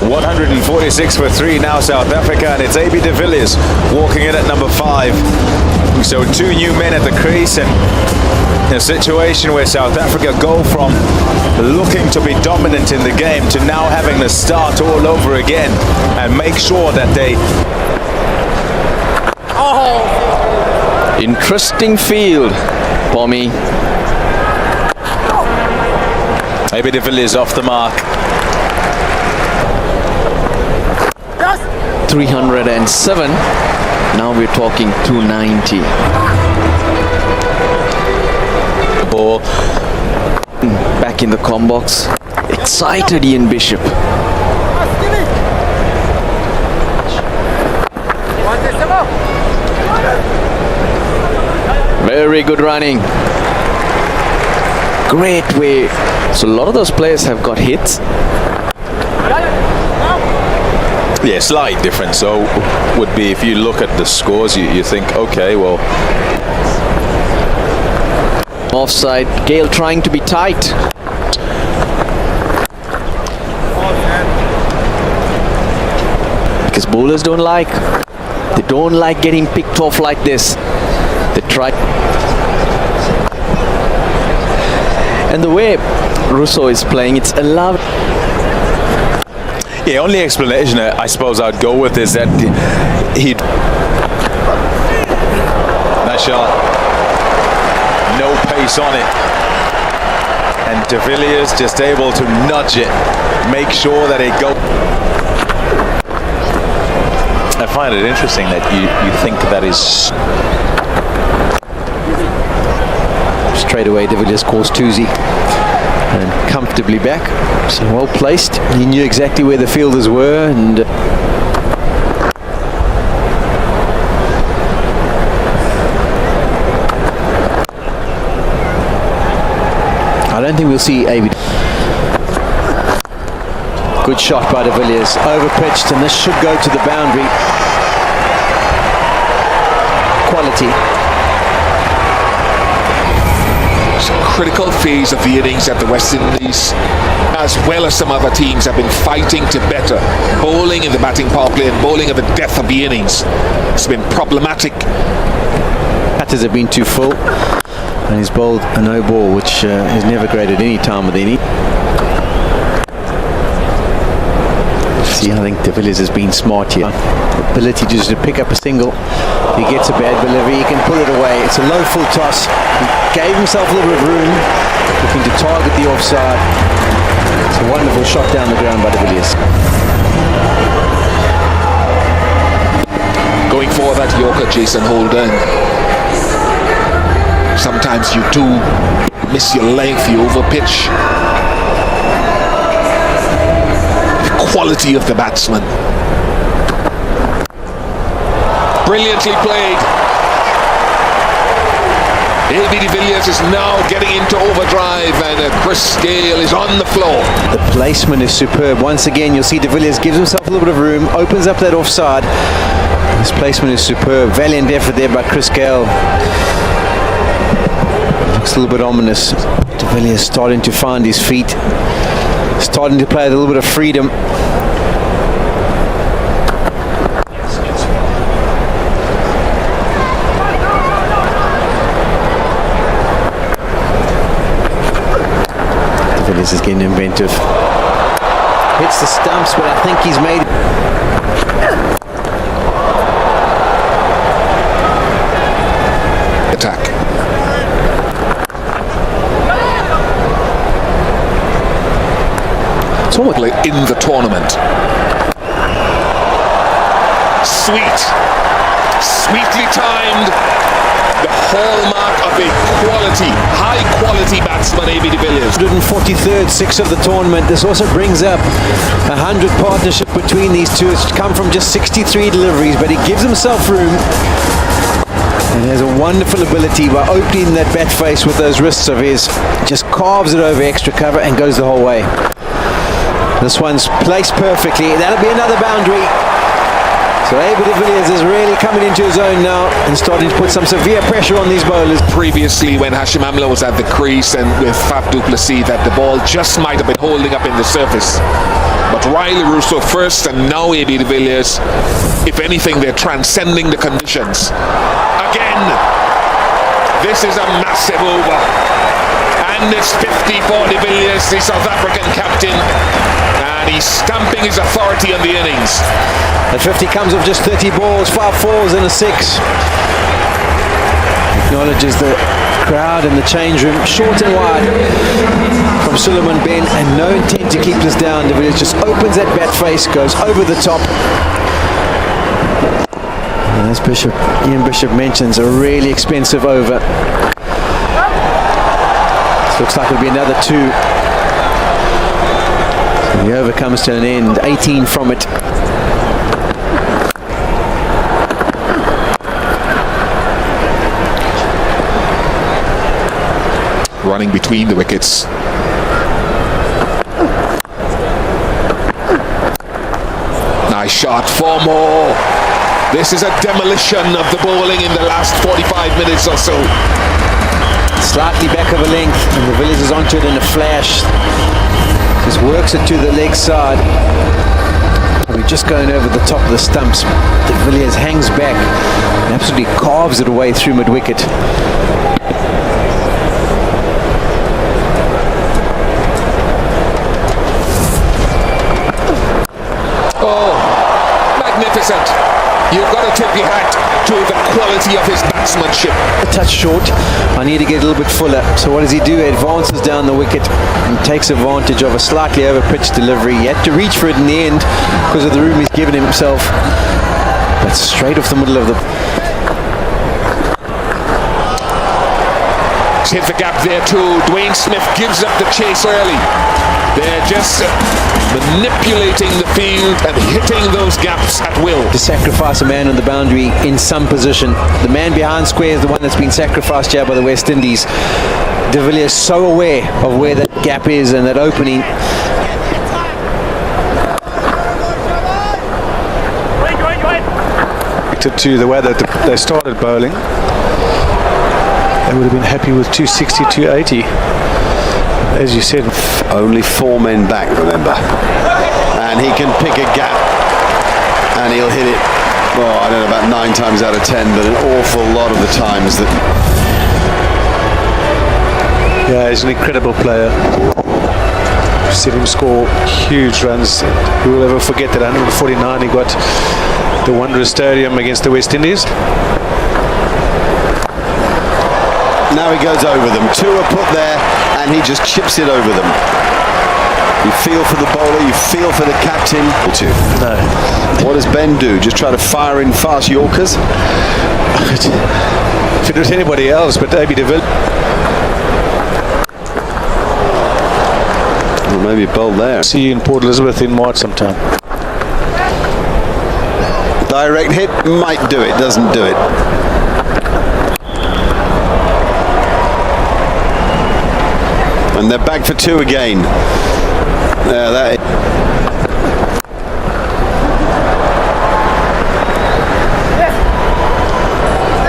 146 for 3 now, South Africa, and it's AB de Villiers walking in at number 5. So 2 new men at the crease, and a situation where South Africa go from looking to be dominant in the game to now having to start all over again and make sure that they... Interesting field, Bommy. AB de Villiers off the mark. 307. Now we're talking 290. The ball back in the com box. Excited Ian Bishop. Very good running. Great way. So a lot of those players have got hits. Yeah, slight difference. So would be if you look at the scores, you think, okay, well. Offside. Gale trying to be tight. Because bowlers don't like getting picked off like this. They try. And the way Russo is playing, it's allowed. Yeah, only explanation I suppose I'd go with is that he'd... Nice shot. No pace on it. And de Villiers just able to nudge it, make sure that it go. I find it interesting that you think that is... Straight away, de Villiers calls Tuzi. And comfortably back, so well placed. He knew exactly where the fielders were, and I don't think we'll see AB. Good shot by de Villiers, over pitched, and this should go to the boundary. Quality. Critical phase of the innings at the West Indies, as well as some other teams, have been fighting to better. Bowling in the batting power play and bowling at the death of the innings. It's been problematic. Batters have been too full, and he's bowled a no ball, which is never great at any time with any. See, I think de Villiers has been smart here. Ability just to pick up a single. He gets a bad delivery, he can pull it away. It's a low full toss. He gave himself a little bit of room, looking to target the offside. It's a wonderful shot down the ground by de Villiers. Going for that Yorker, Jason Holden. Sometimes you do miss your length, you overpitch. The quality of the batsman. Brilliantly played. AB de Villiers is now getting into overdrive, and Chris Gale is on the floor. The placement is superb. Once again, you'll see de Villiers gives himself a little bit of room, opens up that offside. This placement is superb. Valiant effort there by Chris Gale. Looks a little bit ominous. De Villiers starting to find his feet, starting to play with a little bit of freedom. This is getting inventive. Hits the stumps, but I think he's made it. Attack. It's almost like in the tournament. Sweetly timed. The hallmark of a high quality batsman, AB de Villiers. 143rd, 6 of the tournament. This also brings up 100 partnership between these two. It's come from just 63 deliveries, but he gives himself room and has a wonderful ability by opening that bat face with those wrists of his. Just carves it over extra cover and goes the whole way. This one's placed perfectly. That'll be another boundary. So AB de Villiers is really coming into his own now and starting to put some severe pressure on these bowlers. Previously, when Hashim Amla was at the crease and with Faf du Plessis, that the ball just might have been holding up in the surface. But Riley Russo first and now AB de Villiers, if anything, they're transcending the conditions. Again, this is a massive over. And it's 50 for de Villiers, the South African captain. And he's stamping his authority on the innings. That 50 comes off just 30 balls, 5 fours and a 6. Acknowledges the crowd in the change room, short and wide from Suleiman Ben, and no intent to keep this down. De Villiers just opens that bat face, goes over the top. And as Ian Bishop mentions, a really expensive over. This looks like it'll be another 2. The over comes to an end, 18 from it. Running between the wickets. Nice shot, 4 more. This is a demolition of the bowling in the last 45 minutes or so. Slightly back of a length, and de Villiers is onto it in a flash. Just works it to the leg side. We're just going over the top of the stumps. De Villiers hangs back and absolutely carves it away through mid-wicket. Oh, magnificent. You've got to tip your hat to the quality of his batsmanship. A touch short. I need to get a little bit fuller. So what does he do? He advances down the wicket and takes advantage of a slightly over-pitched delivery. He had to reach for it in the end because of the room he's given himself. But straight off the middle of the... He's hit the gap there too. Dwayne Smith gives up the chase early. They're just manipulating the field and hitting those gaps at will. To sacrifice a man on the boundary in some position. The man behind square is the one that's been sacrificed here by the West Indies. De Villiers so aware of where that gap is and that opening. To the way that they started bowling, they would have been happy with 260, 280. As you said, only 4 men back, remember, and he can pick a gap and he'll hit it, well, I don't know, about 9 times out of 10, but an awful lot of the times that... Yeah, he's an incredible player. We've seen him score huge runs. Who will ever forget that 149 he got the Wanderers Stadium against the West Indies? Now he goes over them. 2 are put there and he just chips it over them. You feel for the bowler, you feel for the captain. No. What does Ben do? Just try to fire in fast Yorkers? If it was anybody else, but AB de Villiers. Well, maybe bowled there. See you in Port Elizabeth in March sometime. Direct hit might do it, doesn't do it. And they're back for 2 again. That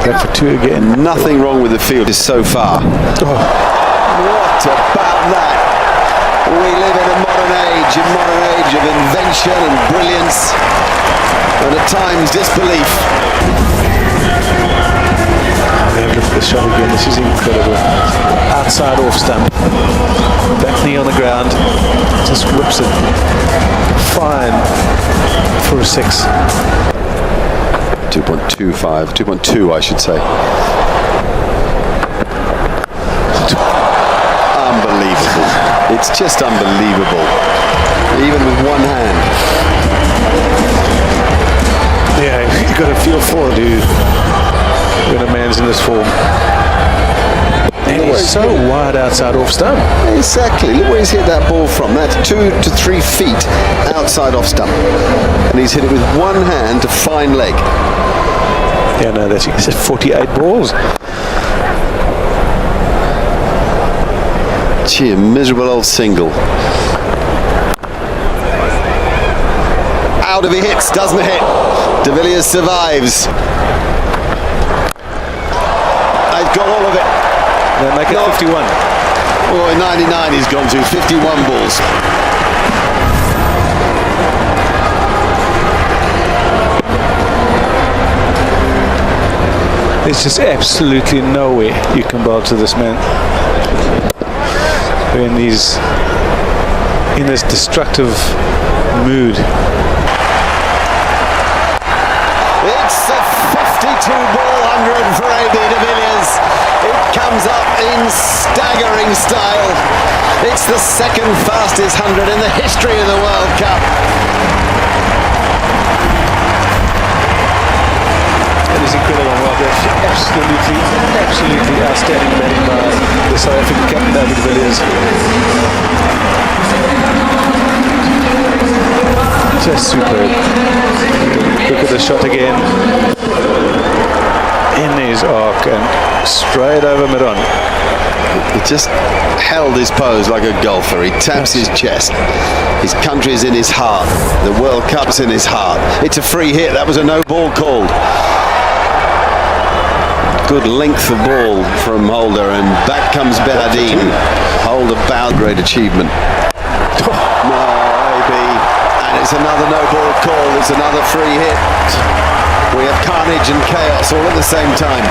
Back for 2 again. nothing wrong with the field so far. What about that? We live in a modern age of invention and brilliance, and at times disbelief. Have a look at the shot again. This is incredible. Outside off stump. Back knee on the ground. Just whips it. Fine for a 6. 2.25, 2.2 I should say. Unbelievable. It's just unbelievable. Even with one hand. Yeah, you've got to feel for it, dude, when a man's in this form. And he's so wide outside off stump. Exactly. Look where he's hit that ball from. That's 2 to 3 feet outside off stump. And he's hit it with one hand to fine leg. Yeah, no, that's 48 balls. Gee, a miserable old single. Out of he hits, doesn't hit. De Villiers survives. They've got all of it. They make it 51. Oh, in 99 he's gone to 51 balls. There's just absolutely no way you can bowl to this man when he's in this destructive mood. It's a 52-ball 100 for AB de Villiers. It comes up in staggering style. It's the second fastest 100 in the history of the World Cup. It is incredible. Well, absolutely outstanding batting by the South African captain, David Villiers. Just superb. Look at the shot again. In his arc and straight over mid-on. He just held his pose like a golfer. He taps his chest. His country's in his heart. The World Cup's in his heart. It's a free hit. That was a no ball called. Good length of ball from Holder, and back comes Behardine. Holder bowed, great achievement. No, AB, and it's another no ball call. It's another free hit. We have carnage and chaos all at the same time.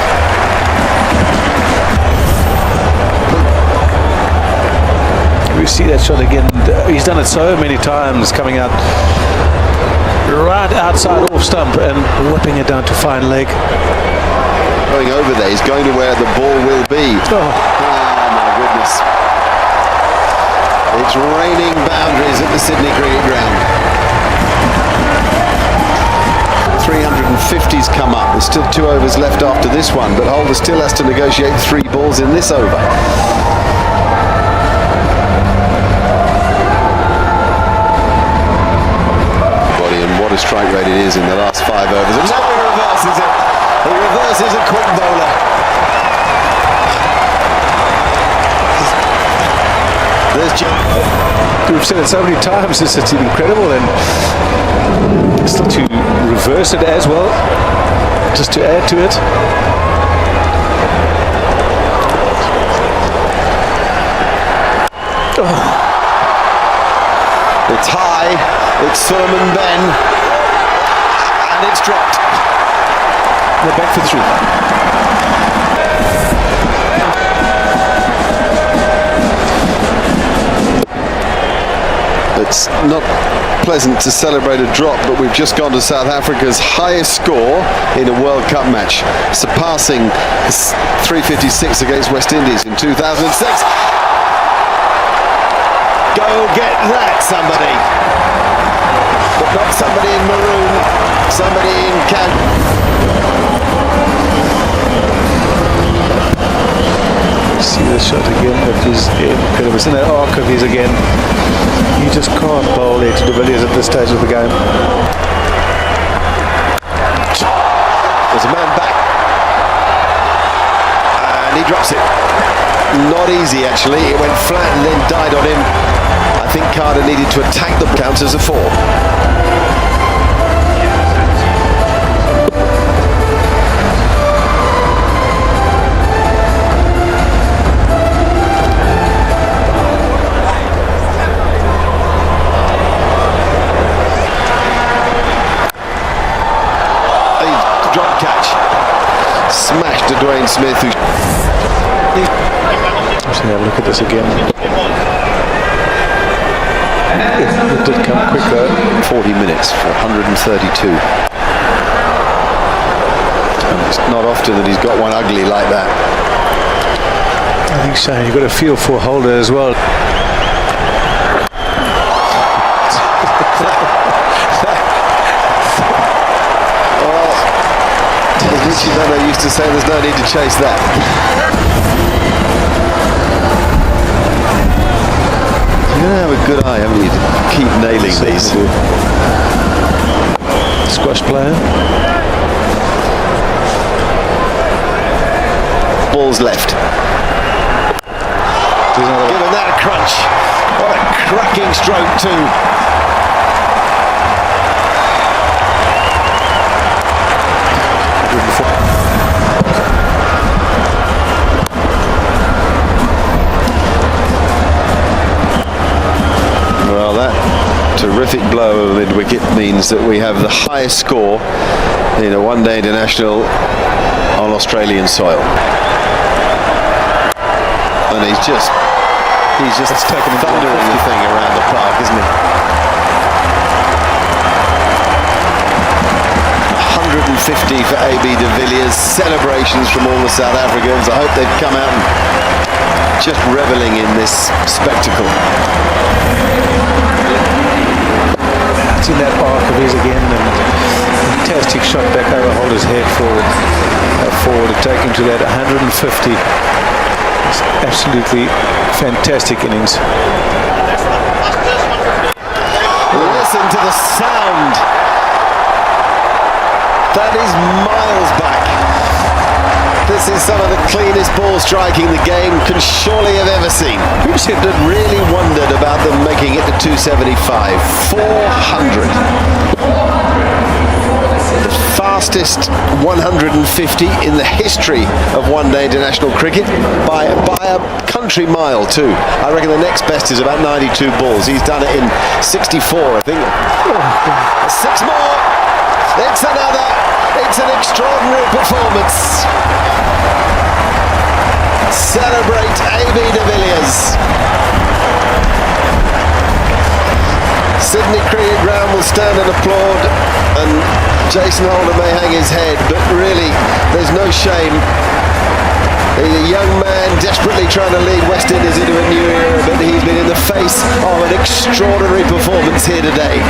We see that shot again. He's done it so many times, coming out right outside off stump and whipping it down to fine leg. Going over there, he's going to where the ball will be. Oh my goodness. It's raining boundaries at the Sydney Cricket Ground. 350's come up. There's still 2 overs left after this one, but Holder still has to negotiate 3 balls in this over. And what a strike rate it is in the last 5 overs. And now he reverses it. He reverses a quick bowler. We've said it so many times, it's incredible, and still to reverse it as well, just to add to it. Oh. It's high, it's Suleiman Ben, and it's dropped. They're back for 3. It's not pleasant to celebrate a drop, but we've just gone to South Africa's highest score in a World Cup match, surpassing 356 against West Indies in 2006. Go get that, somebody. But not somebody in maroon, somebody in See the shot again, that was incredible. It's in that arc of his again. You just can't bowl it to De Villiers at this stage of the game. There's a man back. And he drops it. Not easy, actually. It went flat and then died on him. I think Carter needed to attack the count as a 4. Drop catch. Smashed to Dwayne Smith, who... Let's have a look at this again. It did come quicker. 40 minutes for 132. And it's not often that he's got one ugly like that. I think so. You've got a feel for Holder as well. As Richie Mano used to say, there's no need to chase that. You're going to have a good eye, haven't you, to keep nailing these. Squash player. Balls left. Give him that a crunch. What a cracking stroke too. low mid-wicket means that we have the highest score in a one-day international on Australian soil. And he's just thundering the thing around the park, isn't he? 150 for AB de Villiers. Celebrations from all the South Africans. I hope they've come out and just reveling in this spectacle. It's in that arc of his again, and fantastic shot back over Holder's head for forward to take him to that 150. It's absolutely fantastic innings. Listen to the sound. That is miles back. This is some of the cleanest ball striking the game can surely have ever seen. Who said that really wondered about them making it to 275? 400. The fastest 150 in the history of one-day international cricket by a country mile too. I reckon the next best is about 92 balls. He's done it in 64, I think. 6 more. It's another. It's an extraordinary performance. Celebrate AB de Villiers. Sydney Cricket Ground will stand and applaud, and Jason Holder may hang his head, but really there's no shame. He's a young man desperately trying to lead West Indies into a new era, but he's been in the face of an extraordinary performance here today.